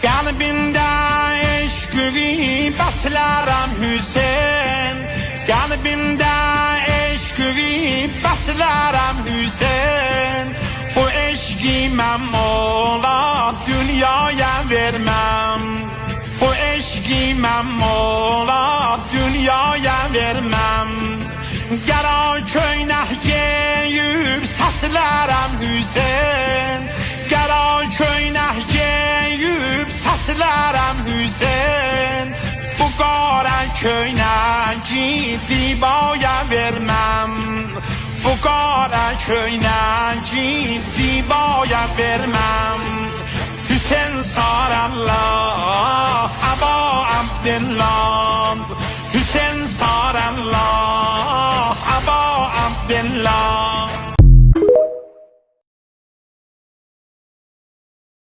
Kalbimde eşkıvi baslarım Hüseyin. Kalbimde eşkıvi baslarım Hüseyin. Bu eşkime mola dünyaya vermem. Bu eşkime mola dünyaya vermem. Qara köynək geyib səslərəm Hüseyin. Qara köynək geyib səslərəm Hüseyin. Bu qara köynəki dibaya verməm. Bu qara köynəki dibaya verməm. Hüseyin sarallah, Aba Abdillah.